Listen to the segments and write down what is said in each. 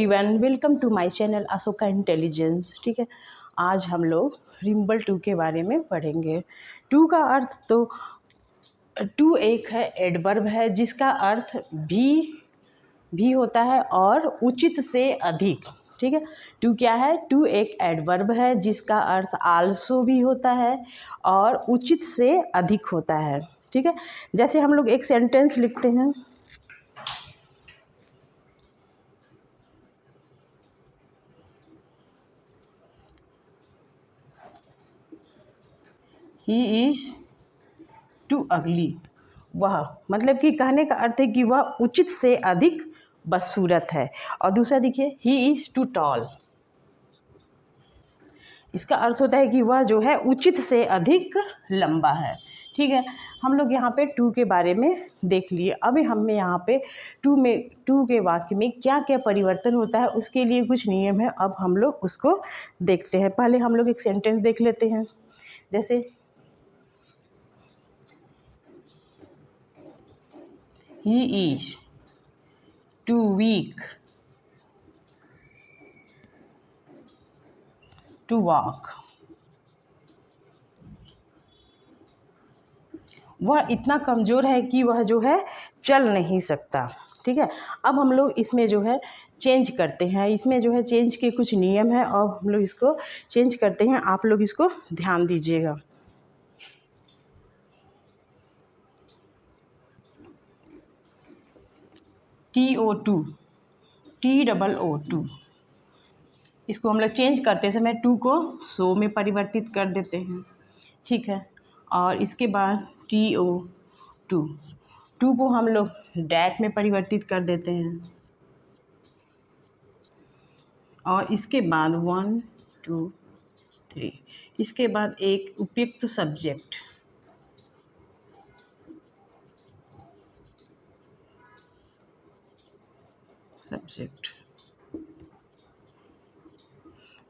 Everyone, welcome to my channel Ashoka intelligence. ठीक है, आज हम लोग रिमूवेबल टू के बारे में पढ़ेंगे। टू का अर्थ तो टू एक है एडवर्ब है जिसका अर्थ भी होता है और उचित से अधिक। ठीक है, टू क्या है? टू एक एडवर्ब है जिसका अर्थ आल्सो भी होता है और उचित से अधिक होता है। ठीक है, जैसे हम लोग एक सेंटेंस लिखते हैं, ही इज़ टू अगली। वह मतलब कि कहने का अर्थ है कि वह उचित से अधिक बदसूरत है। और दूसरा देखिए, ही इज़ टू टॉल। इसका अर्थ होता है कि वह जो है उचित से अधिक लंबा है। ठीक है, हम लोग यहाँ पे टू के बारे में देख लिए। अभी हमें यहाँ पे टू के वाक्य में क्या क्या परिवर्तन होता है उसके लिए कुछ नियम है। अब हम लोग उसको देखते हैं। पहले हम लोग एक सेंटेंस देख लेते हैं। जैसे he is too weak to walk. वह इतना कमज़ोर है कि वह जो है चल नहीं सकता। ठीक है, अब हम लोग इसमें जो है चेंज करते हैं। इसमें जो है चेंज के कुछ नियम हैं और हम लोग इसको चेंज करते हैं। आप लोग इसको ध्यान दीजिएगा। TO2 TOO2 इसको हम लोग चेंज करते समय टू को सो में परिवर्तित कर देते हैं। ठीक है, और इसके बाद TO2 टू को हम लोग डैट में परिवर्तित कर देते हैं। और इसके बाद 1 2 3 इसके बाद एक उपयुक्त सब्जेक्ट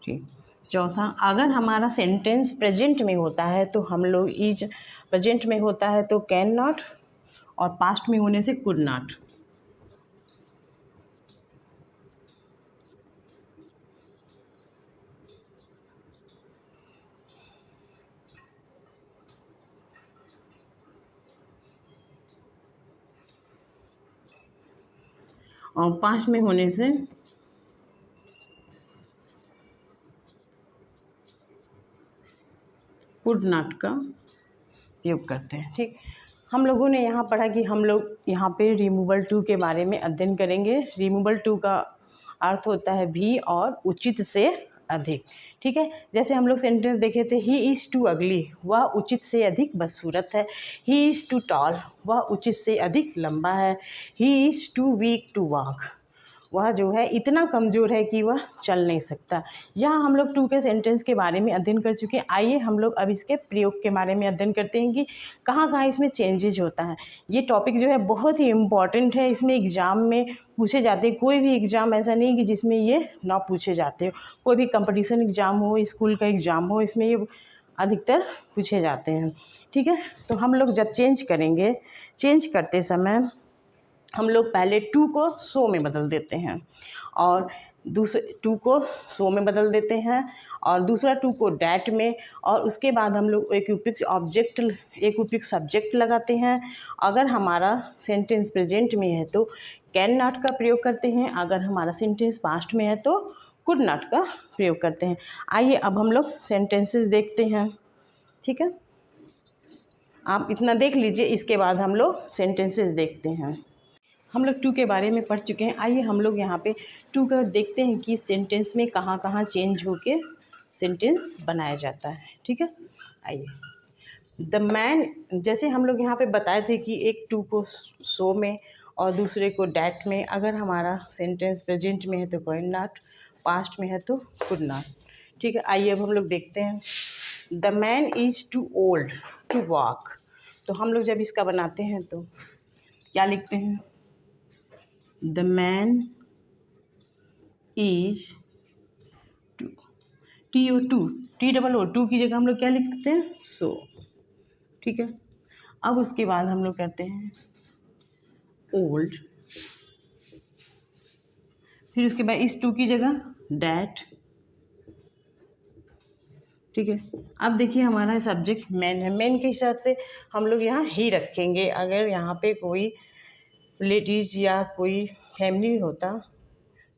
ठीक। चौथा, अगर हमारा सेंटेंस प्रेजेंट में होता है तो हम लोग इज, प्रेजेंट में होता है तो कैन नॉट, और पास्ट में होने से कुड नॉट। और पास्ट में होने से कुड नॉट का प्रयोग करते हैं। ठीक, हम लोगों ने यहाँ पढ़ा कि हम लोग यहाँ पे रिमूवेबल टू के बारे में अध्ययन करेंगे। रिमूवेबल टू का अर्थ होता है भी और उचित से अधिक। ठीक है, जैसे हम लोग सेंटेंस देखे थे, ही इज़ टू अगली, वह उचित से अधिक बदसूरत है। ही इज़ टू टॉल, वह उचित से अधिक लंबा है। He is too weak to walk, वह जो है इतना कमज़ोर है कि वह चल नहीं सकता। यहाँ हम लोग टू के सेंटेंस के बारे में अध्ययन कर चुके हैं। आइए हम लोग अब इसके प्रयोग के बारे में अध्ययन करते हैं कि कहाँ कहाँ इसमें चेंजेज होता है। ये टॉपिक जो है बहुत ही इम्पॉर्टेंट है। इसमें एग्ज़ाम में पूछे जाते हैं। कोई भी एग्ज़ाम ऐसा नहीं कि जिसमें ये ना पूछे जाते हो। कोई भी कंपटीशन एग्ज़ाम हो, स्कूल का एग्ज़ाम हो, इसमें ये अधिकतर पूछे जाते हैं। ठीक है, तो हम लोग जब चेंज करेंगे, चेंज करते समय हम लोग पहले टू को सो में बदल देते हैं और दूसरे टू को सो में बदल देते हैं और दूसरा टू को डैट में, और उसके बाद हम लोग एक उपयुक्त सब्जेक्ट लगाते हैं। अगर हमारा सेंटेंस प्रेजेंट में है तो कैन नॉट का प्रयोग करते हैं। अगर हमारा सेंटेंस पास्ट में है तो कुड नॉट का प्रयोग करते हैं। आइए अब हम लोग सेंटेंसेस देखते हैं। ठीक है, आप इतना देख लीजिए, इसके बाद हम लोग सेंटेंसेस देखते हैं। हम लोग टू के बारे में पढ़ चुके हैं। आइए हम लोग यहाँ पे टू का देखते हैं कि सेंटेंस में कहाँ कहाँ चेंज होके सेंटेंस बनाया जाता है। ठीक है, आइए। द मैन, जैसे हम लोग यहाँ पे बताए थे कि एक टू को सो में और दूसरे को डैट में। अगर हमारा सेंटेंस प्रेजेंट में है तो कैन नॉट, पास्ट में है तो कुड नॉट। ठीक है, आइए अब हम लोग देखते हैं। The man is too old to walk. तो हम लोग जब इसका बनाते हैं तो क्या लिखते हैं? The man is TO2 TOO की जगह हम लोग क्या लिखते हैं? सो। ठीक है, अब उसके बाद हम लोग करते हैं ओल्ड, फिर उसके बाद इस टू की जगह डैट, ठीक है। अब देखिए हमारा सब्जेक्ट मैन है, मैन के हिसाब से हम लोग यहाँ ही रखेंगे। अगर यहाँ पे कोई रिलेटिव्स या कोई फैमिली होता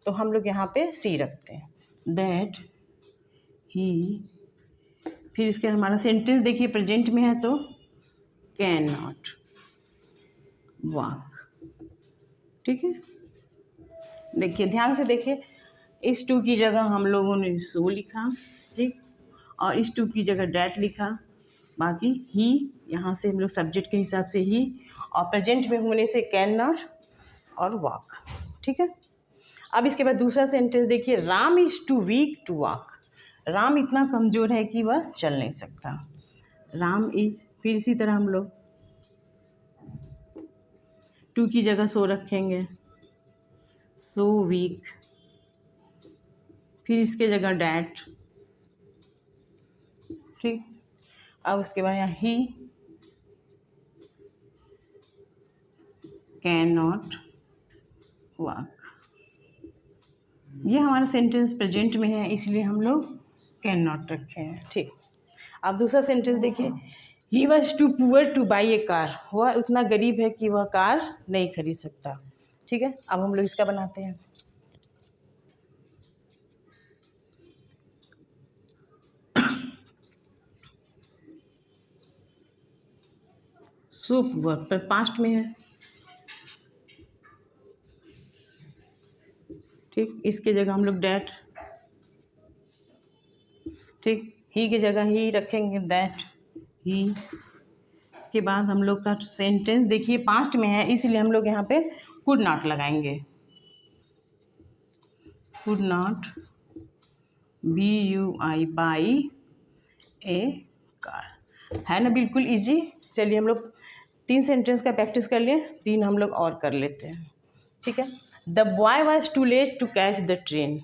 तो हम लोग यहाँ पे सी रखते हैं, दैट ही। फिर इसके हमारा सेंटेंस देखिए प्रेजेंट में है तो कैन नॉट वॉक, ठीक है। देखिए ध्यान से देखिए, इस टू की जगह हम लोगों ने सो लिखा, ठीक, और इस टू की जगह डैट लिखा, बाकी ही यहाँ से हम लोग सब्जेक्ट के हिसाब से ही, और प्रेजेंट में होने से कैन नॉट और वॉक, ठीक है। अब इसके बाद दूसरा सेंटेंस देखिए, Ram is too weak to walk. Ram इतना कमज़ोर है कि वह चल नहीं सकता। राम इज, फिर इसी तरह हम लोग टू की जगह सो रखेंगे, सो वीक, फिर इसके जगह डैट, ठीक। अब उसके बाद यहाँ ही कैन नॉट वॉक। ये हमारा सेंटेंस प्रेजेंट में है इसलिए हम लोग कैन नॉट रखे हैं, ठीक। अब दूसरा सेंटेंस देखिए, he was too poor to buy a car. वह उतना गरीब है कि वह कार नहीं खरीद सकता, ठीक है। अब हम लोग इसका बनाते हैं, सो पुअर पर पास्ट में है, ठीक। इसके जगह हम लोग डैट, ठीक, ही की जगह ही रखेंगे, दैट ही। इसके बाद हम लोग का सेंटेंस देखिए पास्ट में है इसलिए हम लोग यहाँ पे कुड नॉट लगाएंगे, could not BUI by a car, है ना बिल्कुल इजी। चलिए हम लोग 3 सेंटेंस का प्रैक्टिस कर लिए, 3 हम लोग और कर लेते हैं, ठीक है। The boy was too late to catch the train.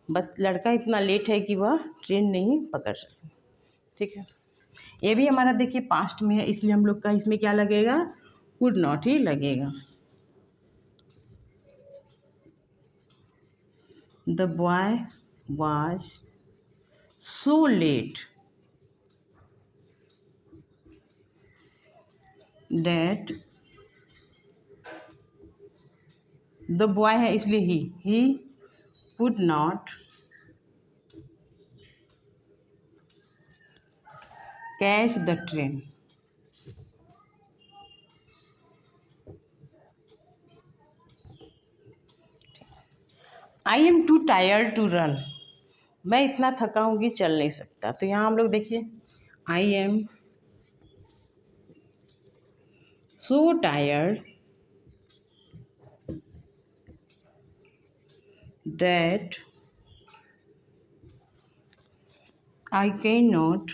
बस लड़का इतना लेट है कि वह ट्रेन नहीं पकड़ सके, ठीक है। ये भी हमारा देखिए पास्ट में है इसलिए हम लोग का इसमें क्या लगेगा, कुड नॉट ही लगेगा। The boy was so late that, the boy है इसलिए he could not catch the train. I am too tired to run. मैं इतना थका हूँ कि चल नहीं सकता। तो यहाँ हम लोग देखिए, I am so tired that I can not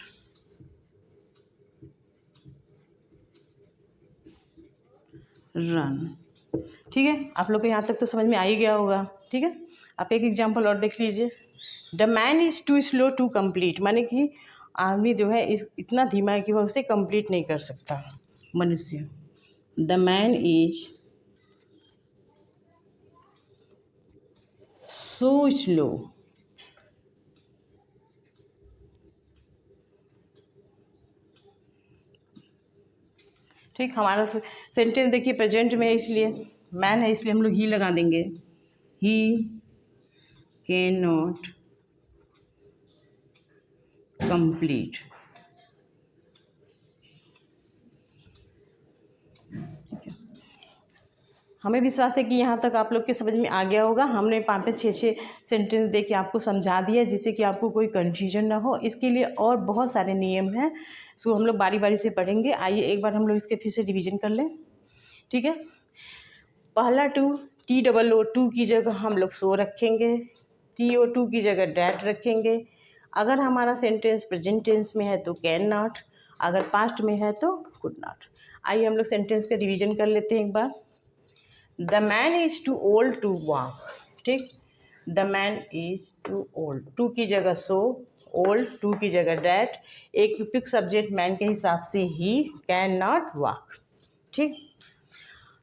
run, ठीक है। आप लोग को यहाँ तक तो समझ में आ ही गया होगा, ठीक है। आप एक एग्जाम्पल और देख लीजिए, the man is too slow to complete, माने कि आदमी जो है इस इतना धीमा है कि वह उसे कंप्लीट नहीं कर सकता, मनुष्य। The man is so slow ठीक। हमारा सेंटेंस देखिए प्रेजेंट में है इसलिए मैन है इसलिए हम लोग ही लगा देंगे, ही कैन नॉट कंप्लीट, ठीक है। हमें विश्वास है कि यहाँ तक आप लोग के समझ में आ गया होगा। हमने 5 से 6 सेंटेंस दे के आपको समझा दिया जिससे कि आपको कोई कन्फ्यूजन ना हो। इसके लिए और बहुत सारे नियम हैं, इसको हम लोग बारी बारी से पढ़ेंगे। आइए एक बार हम लोग इसके फिर से रिवीजन कर लें, ठीक है। पहला टू, TOO की जगह हम लोग सो रखेंगे, TOO की जगह डैट रखेंगे। अगर हमारा सेंटेंस प्रेजेंट टेंस में है तो कैन नॉट, अगर पास्ट में है तो कुड नॉट। आइए हम लोग सेंटेंस का रिवीजन कर लेते हैं एक बार। The man is too old to walk, ठीक। The man is too old, too की जगह सो, ओल्ड, टू की जगह डैट, एक उपयुक्त सब्जेक्ट मैन के हिसाब से ही, कैन नॉट वॉक, ठीक।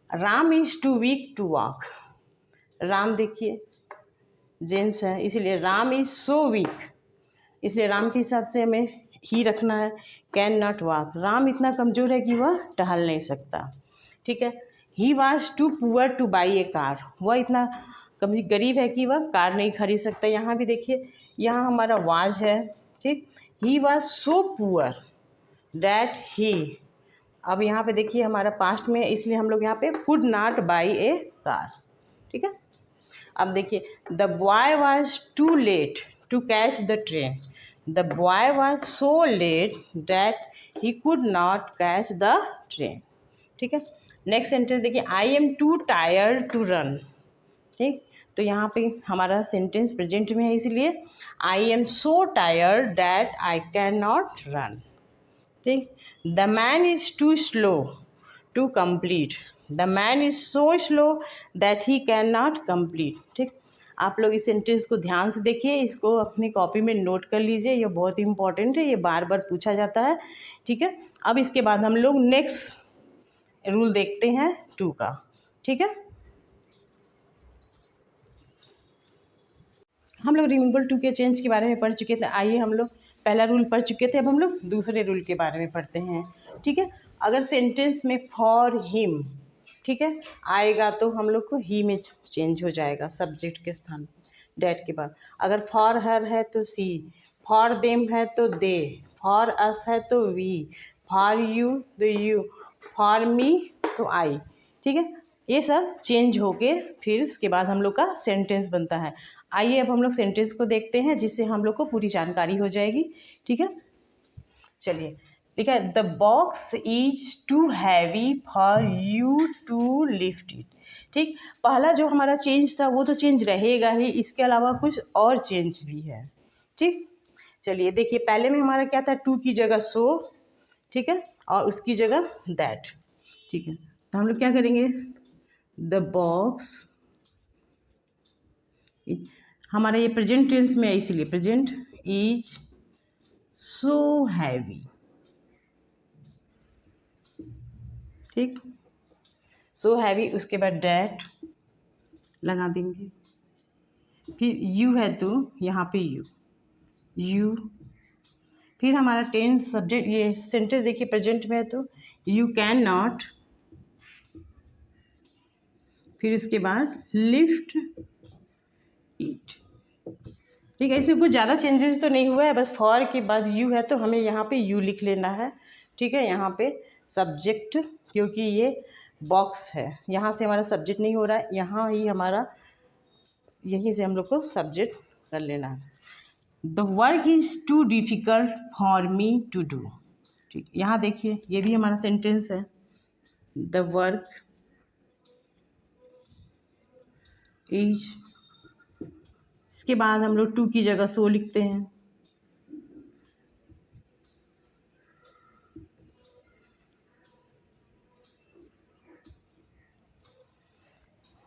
Ram is too weak to walk, Ram देखिए जेंट्स है, इसलिए राम इज़ सो वीक, इसलिए राम के हिसाब से हमें ही रखना है। कैन नॉट वॉक, राम इतना कमज़ोर है कि वह टहल नहीं सकता। ठीक है। He was too poor to buy a car, वह इतना कभी गरीब है कि वह कार नहीं खरीद सकता। यहाँ भी देखिए, यहाँ हमारा वाज है। ठीक। He was so poor that he, अब यहाँ पे देखिए हमारा पास्ट में है, इसलिए हम लोग यहाँ पे could not buy a car. ठीक है। अब देखिए, the boy was too late to catch the train, the boy was so late that he could not catch the train. ठीक है। नेक्स्ट सेंटेंस देखिए, I am too tired to run. ठीक। तो यहाँ पे हमारा सेंटेंस प्रेजेंट में है, इसलिए I am so tired that I can not run. ठीक। The man is too slow to complete, the man is so slow that he can not complete. ठीक। आप लोग इस सेंटेंस को ध्यान से देखिए, इसको अपनी कॉपी में नोट कर लीजिए, ये बहुत इंपॉर्टेंट है, ये बार बार पूछा जाता है। ठीक है। अब इसके बाद हम लोग नेक्स्ट रूल देखते हैं 2 का। ठीक है। हम लोग रिमूवल 2 के चेंज के बारे में पढ़ चुके थे। आइए, हम लोग पहला रूल पढ़ चुके थे, अब हम लोग दूसरे रूल के बारे में पढ़ते हैं। ठीक है। अगर सेंटेंस में फॉर हिम, ठीक है, आएगा तो हम लोग को ही में चेंज हो जाएगा सब्जेक्ट के स्थान डैट के बाद। अगर फॉर हर है तो सी, फॉर देम है तो दे, फॉर अस है तो वी, फॉर यू तो यू, फॉर मी तो आई। ठीक है। ये सब चेंज होके फिर उसके बाद हम लोग का सेंटेंस बनता है। आइए अब हम लोग सेंटेंस को देखते हैं, जिससे हम लोग को पूरी जानकारी हो जाएगी। ठीक है। चलिए, ठीक है। The box is too heavy for you to lift it. ठीक। पहला जो हमारा चेंज था वो तो चेंज रहेगा ही, इसके अलावा कुछ और चेंज भी है। ठीक। चलिए देखिए, पहले में हमारा क्या था, टू की जगह सो, ठीक है, और उसकी जगह दैट। ठीक है। तो हम लोग क्या करेंगे, द बॉक्स, हमारा ये प्रेजेंट टेंस में है, इसीलिए प्रेजेंट इज सो हैवी। ठीक। सो हैवी, उसके बाद डैट लगा देंगे, फिर यू है तो यहाँ पे यू, फिर हमारा टेंस सब्जेक्ट, ये सेंटेंस देखिए प्रेजेंट में है तो यू कैन नॉट, फिर उसके बाद लिफ्ट इट। ठीक है। इसमें कुछ ज़्यादा चेंजेस तो नहीं हुआ है, बस फॉर के बाद यू है तो हमें यहाँ पे यू लिख लेना है। ठीक है। यहाँ पे सब्जेक्ट, क्योंकि ये बॉक्स है, यहाँ से हमारा सब्जेक्ट नहीं हो रहा है, यहाँ ही हमारा, यहीं से हम लोग को सब्जेक्ट कर लेना है। The work is too difficult for me to do. ठीक। यहाँ देखिए, ये भी हमारा सेंटेंस है, द वर्क इज, इसके बाद हम लोग टू की जगह सो लिखते हैं,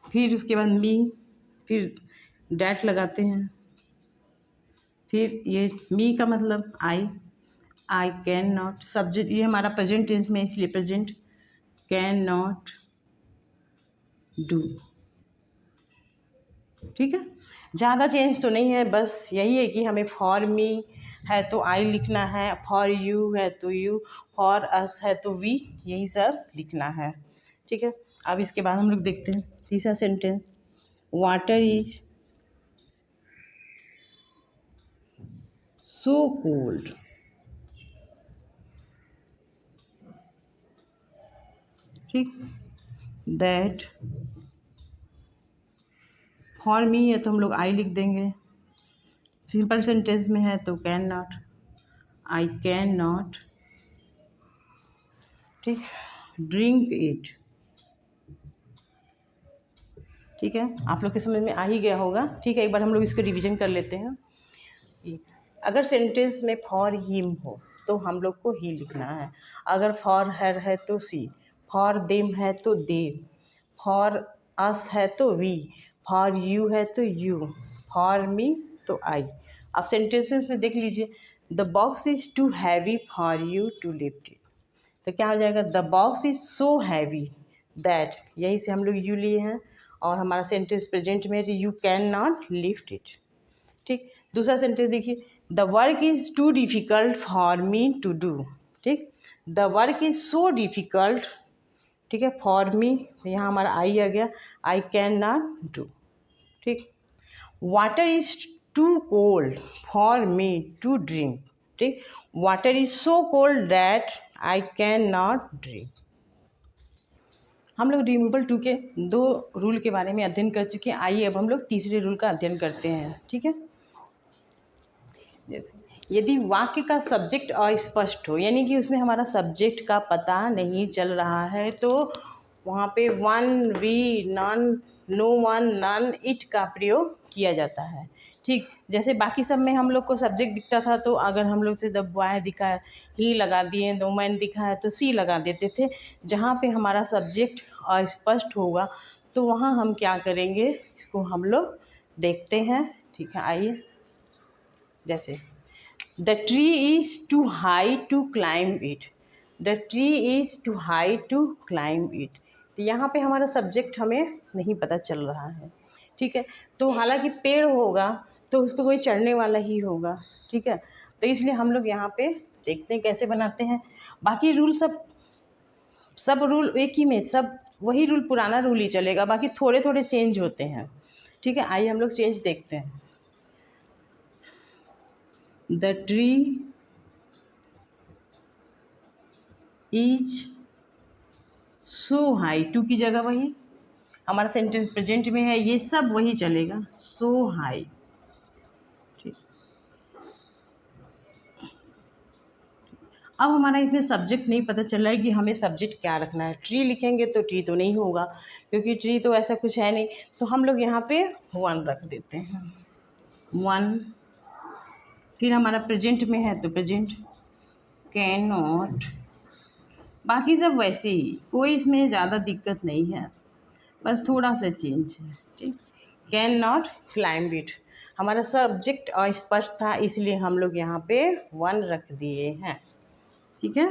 फिर उसके बाद मी, फिर डैट लगाते हैं, फिर ये मी का मतलब आई कैन नॉट, सब्जेक्ट ये हमारा प्रेजेंट टेंस में, इसलिए प्रेजेंट कैन नॉट डू। ठीक है। ज़्यादा चेंज तो नहीं है, बस यही है कि हमें फॉर मी है तो आई लिखना है, फॉर यू है तो यू, फॉर अस है तो वी, यही सब लिखना है। ठीक है। अब इसके बाद हम लोग देखते हैं तीसरा sentence, water is so cold. ठीक। दैट, फॉर मी है तो हम लोग आई लिख देंगे, सिंपल सेंटेंस में है तो can not, I can not. ठीक। Drink it. ठीक है। आप लोग के समझ में आ ही गया होगा। ठीक है। एक बार हम लोग इसको रिवीजन कर लेते हैं। अगर सेंटेंस में फॉर हिम हो तो हम लोग को ही लिखना है, अगर फॉर हर है तो सी, फॉर देम है तो दे, फॉर अस है तो वी, फॉर यू है तो यू, फॉर मी तो आई। आप सेंटेंसेस में देख लीजिए, the box is too heavy for you to lift it, तो क्या हो जाएगा, the box is so heavy that, यहीं से हम लोग यू लिए हैं, और हमारा सेंटेंस प्रेजेंट में you can not lift it. ठीक, दूसरा सेंटेंस देखिए, the work is too difficult for me to do. ठीक, the work is so difficult, ठीक है, फॉर मी, यहाँ हमारा आई आ गया, आई कैन नॉट डू। ठीक, water is too cold for me to drink. ठीक, water is so cold that I can not drink. हम लोग रिमूवल टू के 2 रूल के बारे में अध्ययन कर चुके हैं। आइए अब हम लोग तीसरे रूल का अध्ययन करते हैं। ठीक है, जैसे यदि वाक्य का सब्जेक्ट अस्पष्ट हो, यानी कि उसमें हमारा सब्जेक्ट का पता नहीं चल रहा है, तो वहाँ पे one, we, none, no one, none, it का प्रयोग किया जाता है। ठीक, जैसे बाकी सब में हम लोग को सब्जेक्ट दिखता था, तो अगर हम लोग से द बॉय दिखा है ही लगा दिए, द मैन दिखा है तो सी लगा देते थे। जहाँ पे हमारा सब्जेक्ट अस्पष्ट होगा तो वहाँ हम क्या करेंगे, इसको हम लोग देखते हैं। ठीक है, आइए, जैसे the tree is too high to climb it, the tree is too high to climb it. तो यहाँ पे हमारा सब्जेक्ट हमें नहीं पता चल रहा है। ठीक है, तो हालांकि पेड़ होगा तो उस पर कोई चढ़ने वाला ही होगा। ठीक है, तो इसलिए हम लोग यहाँ पे देखते हैं कैसे बनाते हैं। बाकी रूल सब रूल एक ही में, सब वही रूल, पुराना रूल ही चलेगा, बाकी थोड़े थोड़े चेंज होते हैं। ठीक है, आइए हम लोग चेंज देखते हैं। The tree is so high, to की जगह वही, हमारा सेंटेंस प्रेजेंट में है, ये सब वही चलेगा, सो हाई। ठीक, अब हमारा इसमें सब्जेक्ट नहीं पता चल रहा है कि हमें सब्जेक्ट क्या रखना है। ट्री लिखेंगे तो ट्री तो नहीं होगा, क्योंकि ट्री तो ऐसा कुछ है नहीं, तो हम लोग यहाँ पे वन रख देते हैं, वन। फिर हमारा प्रेजेंट में है तो प्रेजेंट, कैन नॉट, बाकी सब वैसे ही, कोई इसमें ज़्यादा दिक्कत नहीं है, बस थोड़ा सा चेंज है। ठीक, कैन नॉट क्लाइंब इट, हमारा सब्जेक्ट अस्पष्ट था, इसलिए हम लोग यहाँ पे वन रख दिए हैं। ठीक है,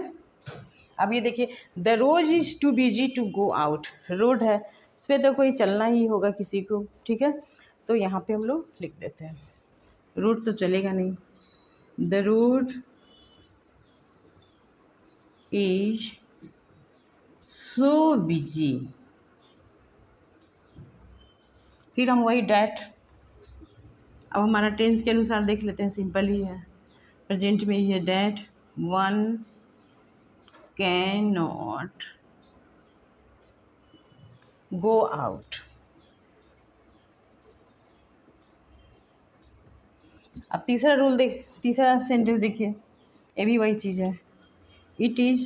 अब ये देखिए, the road is too busy to go out, road है, उस पर तो कोई चलना ही होगा किसी को। ठीक है, तो यहाँ पे हम लोग लिख देते हैं, रोड तो चलेगा नहीं, the road is so busy. फिर हम वही डैट, अब हमारा टेंस के अनुसार देख लेते हैं, सिंपल ही है, प्रेजेंट में ही है, that one can not go out. अब तीसरा रूल तीसरा सेंटेंस देखिए, ये भी वही चीज़ है, इट इज़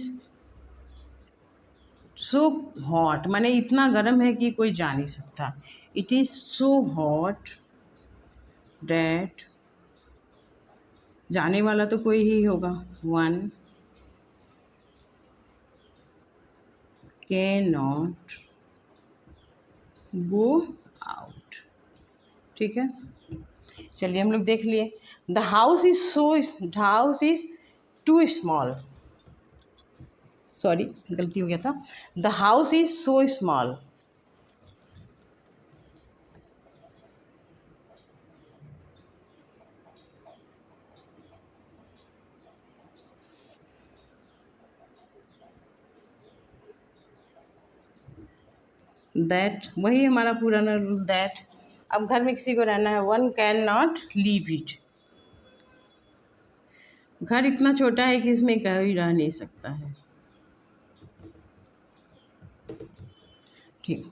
सो हॉट, माने इतना गर्म है कि कोई जा नहीं सकता, it is so hot that, जाने वाला तो कोई ही होगा, one can not go out. ठीक है, चलिए हम लोग देख लिए, the house is too small, sorry गलती हो गया था, the house is so small. That वही हमारा पुराना रूल, दैट। अब घर में किसी को रहना है, one can not leave it, घर इतना छोटा है कि इसमें कोई रह नहीं सकता है। ठीक,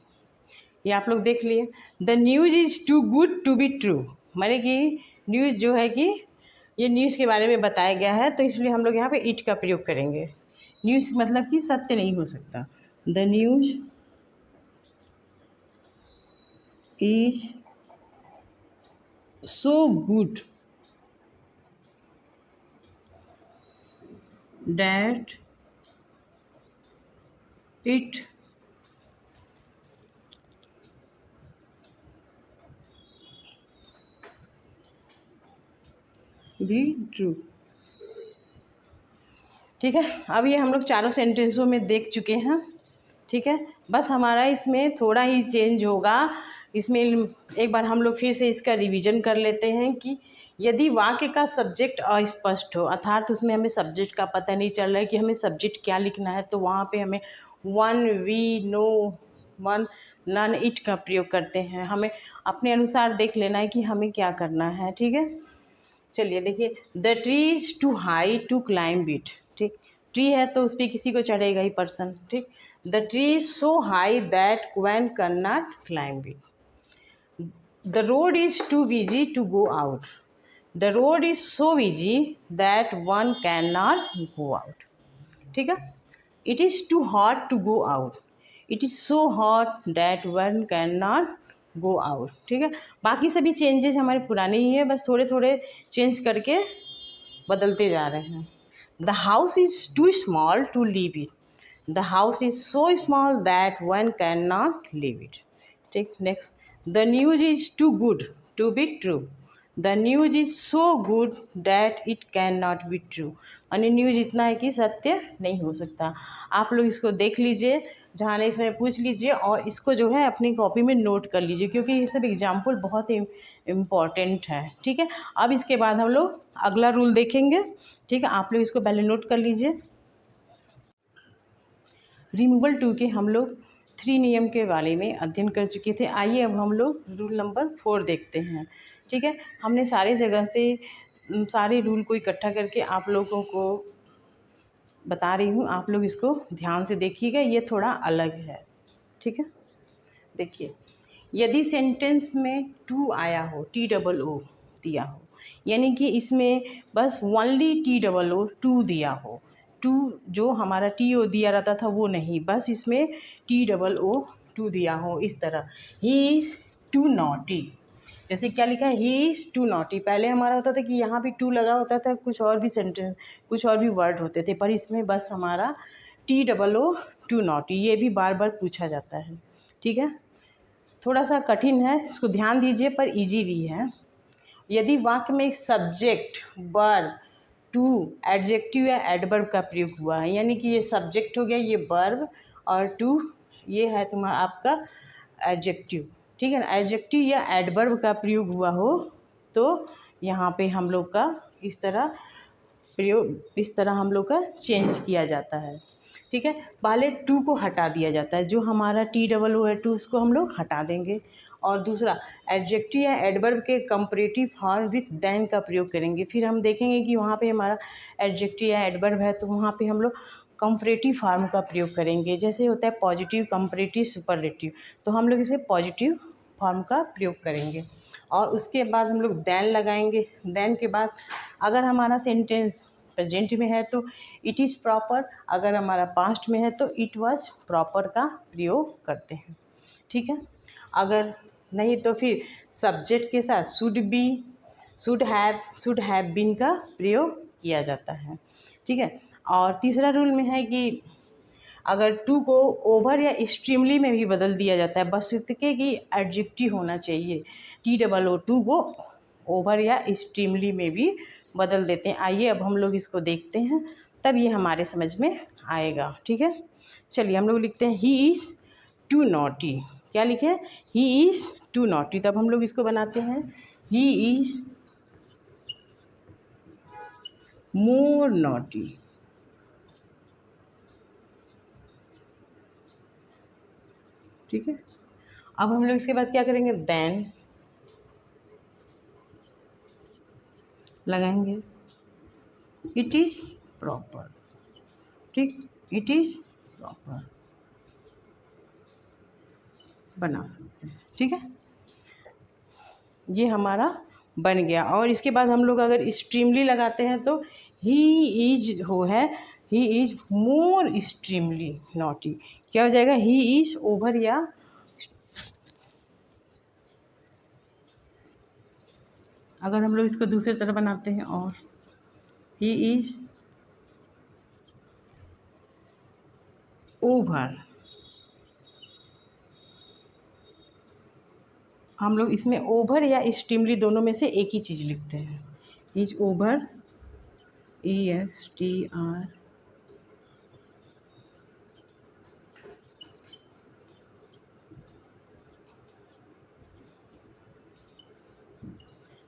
ये आप लोग देख लिए, the news is too good to be true, माने कि न्यूज़ जो है कि ये न्यूज़ के बारे में बताया गया है, तो इसलिए हम लोग यहाँ पे इट का प्रयोग करेंगे। न्यूज़ मतलब कि सत्य नहीं हो सकता, the news is so good that it be true. ठीक है, अब ये हम लोग चारों सेंटेंसों में देख चुके हैं। ठीक है, बस हमारा इसमें थोड़ा ही चेंज होगा। इसमें एक बार हम लोग फिर से इसका रिवीजन कर लेते हैं कि यदि वाक्य का सब्जेक्ट अस्पष्ट हो, अर्थात उसमें हमें सब्जेक्ट का पता नहीं चल रहा है कि हमें सब्जेक्ट क्या लिखना है, तो वहाँ पे हमें one, we, no, one, none, it का प्रयोग करते हैं। हमें अपने अनुसार देख लेना है कि हमें क्या करना है। ठीक है, चलिए देखिए, the tree is too high to climb it. ठीक, ट्री है तो उस पर किसी को चढ़ेगा ही पर्सन। ठीक, the tree is so high that one can not climb it. The road is too busy to go out. The road is so busy that one can not go out. ठीक है, it is too hot to go out. It is so hot that one can not go out. ठीक है, बाकी सभी changes हमारे पुराने ही हैं, बस थोड़े थोड़े चेंज करके बदलते जा रहे हैं। The house is too small to live it. The house is so small that one can not live it. ठीक, next, the news is too good to be true. The news is so good that it can not be true. यानी news इतना है कि सत्य नहीं हो सकता। आप लोग इसको देख लीजिए, जहाँ नहीं इसमें पूछ लीजिए, और इसको जो है अपनी कॉपी में नोट कर लीजिए, क्योंकि ये सब एग्जाम्पल बहुत ही इम्पॉर्टेंट है। ठीक है, अब इसके बाद हम लोग अगला रूल देखेंगे। ठीक है, आप लोग इसको पहले नोट कर लीजिए। रिमूवल 2 के हम लोग 3 नियम के बारे में अध्ययन कर चुके थे। आइए अब हम लोग रूल नंबर 4 देखते हैं। ठीक है, हमने सारे जगह से सारे रूल को इकट्ठा करके आप लोगों को बता रही हूँ, आप लोग इसको ध्यान से देखिएगा, ये थोड़ा अलग है। ठीक है, देखिए, यदि सेंटेंस में टू आया हो, टी डबल ओ दिया हो, यानी कि इसमें बस only T double O too दिया हो, टू जो हमारा टी ओ दिया रहता था वो नहीं, बस इसमें टी डबल ओ टू दिया हो। इस तरह, ही इज़ टू नॉटी। जैसे क्या लिखा है, ही इज़ टू नॉटी। पहले हमारा होता था कि यहाँ भी टू लगा होता था, कुछ और भी सेंटेंस, कुछ और भी वर्ड होते थे, पर इसमें बस हमारा T double O too naughty, ये भी बार बार पूछा जाता है। ठीक है, थोड़ा सा कठिन है, इसको ध्यान दीजिए, पर इजी भी है। यदि वाक्य में सब्जेक्ट, वर्ब, टू, एडजेक्टिव या एडवर्ब का प्रयोग हुआ है, यानी कि ये सब्जेक्ट हो गया, ये वर्ब, और टू ये है तुम्हारा आपका एडजेक्टिव। ठीक है ना, एडजेक्टिव या एडवर्ब का प्रयोग हुआ हो तो यहाँ पे हम लोग का इस तरह प्रयोग, इस तरह हम लोग का चेंज किया जाता है। ठीक है, पहले टू को हटा दिया जाता है, जो हमारा टी डबल ओ है टू, उसको हम लोग हटा देंगे, और दूसरा एडजेक्टिव या एडवर्ब के कंपैरेटिव फॉर्म विथ देन का प्रयोग करेंगे। फिर हम देखेंगे कि वहाँ पे हमारा एडजेक्टिव या एडवर्ब है तो वहाँ पे हम लोग कंपैरेटिव फॉर्म का प्रयोग करेंगे। जैसे होता है पॉजिटिव, कंपैरेटिव, सुपरलेटिव, तो हम लोग इसे पॉजिटिव फॉर्म का प्रयोग करेंगे। और उसके बाद हम लोग देन लगाएंगे। देन के बाद अगर हमारा सेंटेंस प्रेजेंट में है तो इट इज़ प्रॉपर, अगर हमारा पास्ट में है तो इट वाज प्रॉपर का प्रयोग करते हैं। ठीक है, अगर नहीं तो फिर सब्जेक्ट के साथ should be, should have been का प्रयोग किया जाता है। ठीक है, और तीसरा रूल में है कि अगर टू को ओवर या एक्सट्रीमली में भी बदल दिया जाता है, बस इतने कि एडजेक्टिव होना चाहिए। टी डबल ओ टू को ओवर या एक्सट्रीमली में भी बदल देते हैं। आइए अब हम लोग इसको देखते हैं, तब ये हमारे समझ में आएगा। ठीक है, चलिए हम लोग लिखते हैं ही इज़ टू नॉटी। क्या लिखे हैं, ही इज़ टू नॉटी, तब हम लोग इसको बनाते हैं ही इज़ मोर नॉटी। ठीक है, अब हम लोग इसके बाद क्या करेंगे, देन लगाएंगे, इट इज़ प्रॉपर। ठीक, इट इज़ प्रॉपर बना सकते हैं। ठीक है, ये हमारा बन गया। और इसके बाद हम लोग अगर एक्सट्रीमली लगाते हैं तो ही इज हो है, he is more extremely naughty. क्या हो जाएगा, ही इज़ ओवर या अगर हम लोग इसको दूसरी तरह बनाते हैं, और ही इज़ ओवर, हम लोग इसमें ओवर या एक्सट्रीमली दोनों में से एक ही चीज़ लिखते हैं। इज ओवर, ESTR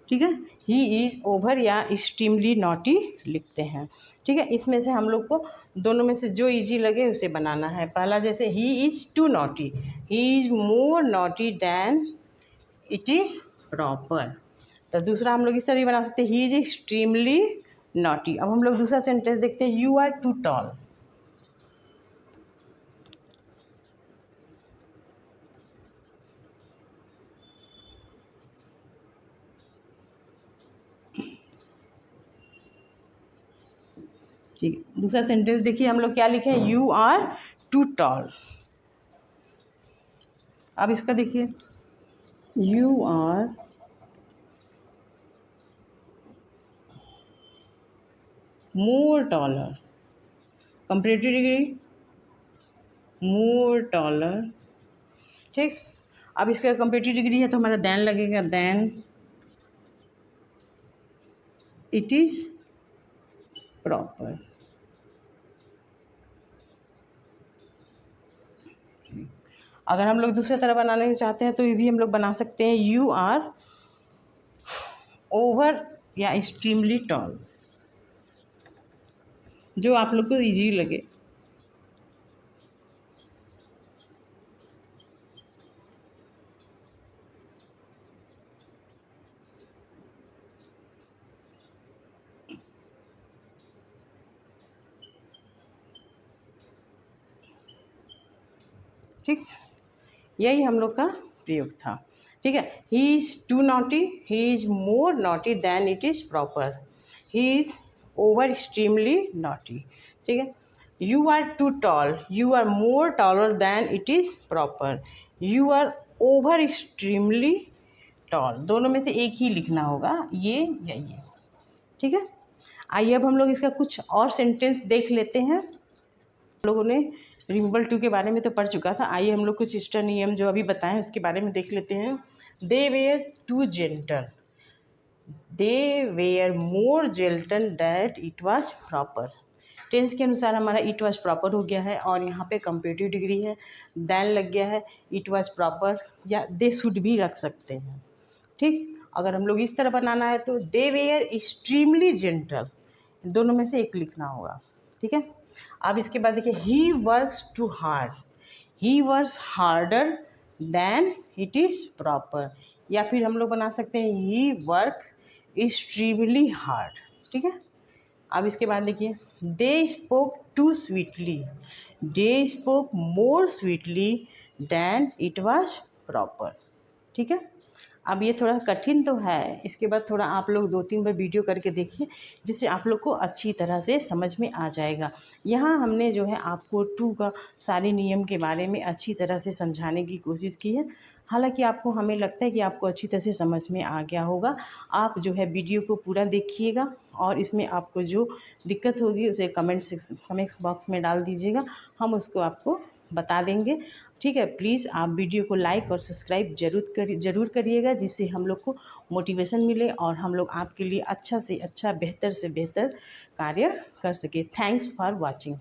ठीक है। ही इज़ ओवर या एक्सट्रीमली नॉटी लिखते हैं। ठीक है, इसमें से हम लोग को दोनों में से जो इजी लगे उसे बनाना है। पहला जैसे he is too naughty, he is more naughty than it is proper. तो दूसरा हम लोग इस तरह भी बना सकते हैं, ही इज़ एक्सट्रीमली नॉटी। अब हम लोग दूसरा सेंटेंस देखते हैं, यू आर टू टॉल। ठीक है, दूसरा सेंटेंस देखिए हम लोग क्या लिखे हैं, यू आर टू टॉल। अब इसका देखिए, you are more taller, comparative degree more taller. ठीक, अब इसका कंपैरेटिव डिग्री है तो हमारा दैन लगेगा, दैन इट इज़ प्रॉपर। अगर हम लोग दूसरी तरह बनाने चाहते हैं तो ये भी हम लोग बना सकते हैं, यू आर ओवर या एक्सट्रीमली टॉल, जो आप लोग को इजी लगे। ठीक, यही हम लोग का प्रयोग था। ठीक है, he is too naughty, he is more naughty than it is proper, he is over extremely naughty. ठीक है, you are too tall, you are more taller than it is proper, you are over extremely tall. दोनों में से एक ही लिखना होगा, ये या ये। ठीक है, आइए अब हम लोग इसका कुछ और सेंटेंस देख लेते हैं। लोगों ने रिमूवल टू के बारे में तो पढ़ चुका था, आइए हम लोग कुछ इष्ट नियम जो अभी बताएं उसके बारे में देख लेते हैं। They were too gentle, they were more gentle that it was proper. Tense के अनुसार हमारा इट वाज प्रॉपर हो गया है और यहाँ पे कंपेरेटिव डिग्री है, दैन लग गया है, इट वाज प्रॉपर या दे शुड भी रख सकते हैं। ठीक, अगर हम लोग इस तरह बनाना है तो दे वेयर एक्सट्रीमली जेंटल, दोनों में से एक लिखना होगा। ठीक है, अब इसके बाद देखिए, he works too hard, he works harder than it is proper, या फिर हम लोग बना सकते हैं ही वर्क एक्सट्रीमली हार्ड। ठीक है, अब इसके बाद देखिए, they spoke too sweetly, they spoke more sweetly than it was proper. ठीक है, अब ये थोड़ा कठिन तो है, इसके बाद थोड़ा आप लोग 2-3 बार वीडियो करके देखिए जिससे आप लोग को अच्छी तरह से समझ में आ जाएगा। यहाँ हमने जो है आपको टू का सारे नियम के बारे में अच्छी तरह से समझाने की कोशिश की है। हालांकि आपको, हमें लगता है कि आपको अच्छी तरह से समझ में आ गया होगा। आप जो है वीडियो को पूरा देखिएगा और इसमें आपको जो दिक्कत होगी उसे कमेंट्स बॉक्स में डाल दीजिएगा, हम उसको आपको बता देंगे। ठीक है, प्लीज़ आप वीडियो को लाइक और सब्सक्राइब ज़रूर करिएगा, जिससे हम लोग को मोटिवेशन मिले और हम लोग आपके लिए अच्छा से अच्छा, बेहतर से बेहतर कार्य कर सके। Thanks for watching.